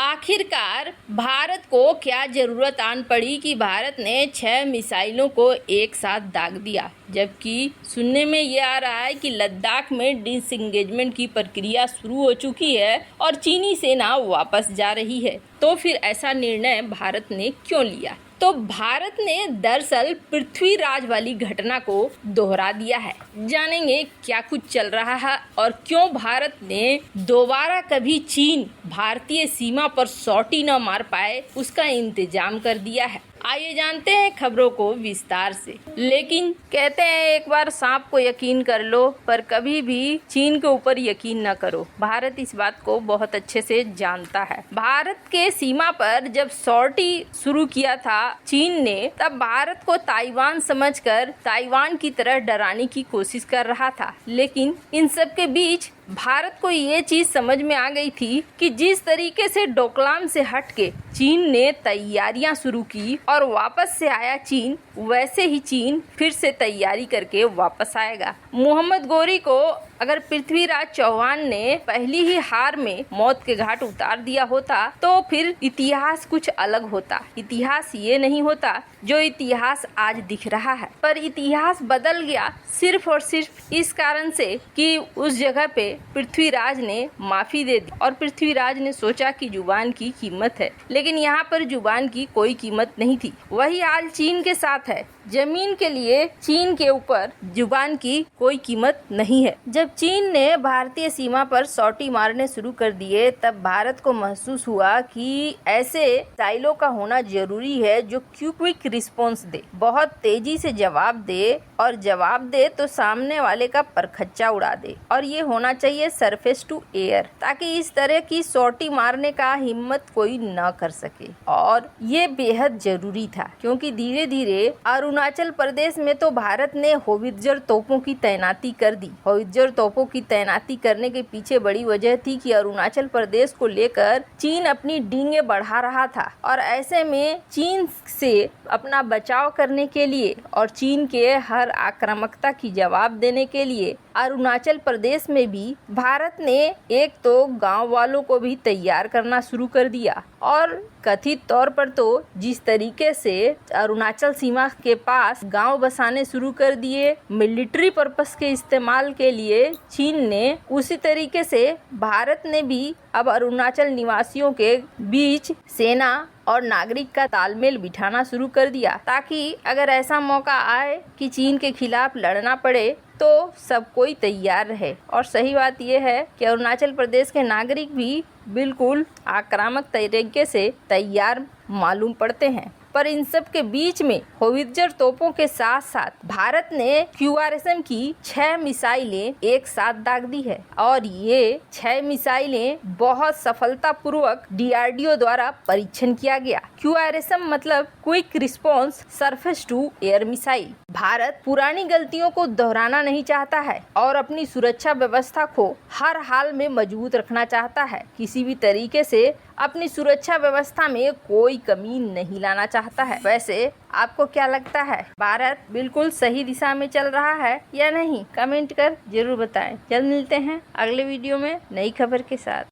आखिरकार भारत को क्या जरूरत आन पड़ी कि भारत ने 6 मिसाइलों को एक साथ दाग दिया, जबकि सुनने में ये आ रहा है कि लद्दाख में डिसएंगेजमेंट की प्रक्रिया शुरू हो चुकी है और चीनी सेना वापस जा रही है। तो फिर ऐसा निर्णय भारत ने क्यों लिया? तो भारत ने दरअसल पृथ्वीराज वाली घटना को दोहरा दिया है। जानेंगे क्या कुछ चल रहा है और क्यों भारत ने दोबारा कभी चीन भारतीय सीमा पर सौटी न मार पाए उसका इंतजाम कर दिया है। आइए जानते हैं खबरों को विस्तार से। लेकिन कहते हैं एक बार सांप को यकीन कर लो पर कभी भी चीन के ऊपर यकीन न करो। भारत इस बात को बहुत अच्छे से जानता है। भारत के सीमा पर जब सॉर्टी शुरू किया था चीन ने, तब भारत को ताइवान समझकर ताइवान की तरह डराने की कोशिश कर रहा था। लेकिन इन सब के बीच भारत को ये चीज समझ में आ गई थी कि जिस तरीके से डोकलाम से हटके चीन ने तैयारियां शुरू की और वापस से आया चीन, वैसे ही चीन फिर से तैयारी करके वापस आएगा। मोहम्मद गोरी को अगर पृथ्वीराज चौहान ने पहली ही हार में मौत के घाट उतार दिया होता तो फिर इतिहास कुछ अलग होता। इतिहास ये नहीं होता जो इतिहास आज दिख रहा है, पर इतिहास बदल गया सिर्फ और सिर्फ इस कारण से कि उस जगह पे पृथ्वीराज ने माफी दे दी और पृथ्वीराज ने सोचा कि जुबान की कीमत है, लेकिन यहाँ पर जुबान की कोई कीमत नहीं थी। वही हाल चीन के साथ है। जमीन के लिए चीन के ऊपर जुबान की कोई कीमत नहीं है। जब चीन ने भारतीय सीमा पर सौटी मारने शुरू कर दिए तब भारत को महसूस हुआ कि ऐसे मिसाइलों का होना जरूरी है जो क्विक रिस्पॉन्स दे, बहुत तेजी से जवाब दे और जवाब दे तो सामने वाले का परखच्चा उड़ा दे। और ये होना चाहिए सरफेस टू एयर, ताकि इस तरह की सौटी मारने का हिम्मत कोई न कर सके। और ये बेहद जरूरी था क्योंकि धीरे धीरे अरुणाचल प्रदेश में तो भारत ने होवित्जर तोपों की तैनाती कर दी। होवित्जर तोपों की तैनाती करने के पीछे बड़ी वजह थी कि अरुणाचल प्रदेश को लेकर चीन अपनी डींगे बढ़ा रहा था और ऐसे में चीन से अपना बचाव करने के लिए और चीन के हर आक्रामकता की जवाब देने के लिए अरुणाचल प्रदेश में भी भारत ने एक तो गांव वालों को भी तैयार करना शुरू कर दिया और कथित तौर पर तो जिस तरीके से अरुणाचल सीमा के पास गांव बसाने शुरू कर दिए मिलिट्री पर्पस के इस्तेमाल के लिए चीन ने, उसी तरीके से भारत ने भी अब अरुणाचल निवासियों के बीच सेना और नागरिक का तालमेल बिठाना शुरू कर दिया, ताकि अगर ऐसा मौका आए कि चीन के खिलाफ लड़ना पड़े तो सब कोई तैयार रहे। और सही बात यह है कि अरुणाचल प्रदेश के नागरिक भी बिल्कुल आक्रामक तरीके से तैयार मालूम पड़ते हैं। पर इन सब के बीच में होवित्जर तोपों के साथ साथ भारत ने QRSM की 6 मिसाइलें एक साथ दाग दी है और ये 6 मिसाइलें बहुत सफलतापूर्वक DRDO द्वारा परीक्षण किया गया। QRSM मतलब quick response surface to air missile. Bharat पुरानी गलतियों को दोहराना नहीं चाहता है और अपनी सुरक्षा व्यवस्था को हर हाल में मजबूत रखना चाहता है। किसी भी तरीके से अपनी सुरक्षा व्यवस्था में कोई कमी नहीं लाना चाहता है। वैसे आपको क्या लगता है, भारत बिल्कुल सही दिशा में चल रहा है या नहीं? कमेंट कर जरूर बताएं। जल्द मिलते हैं अगले वीडियो में नई खबर के साथ।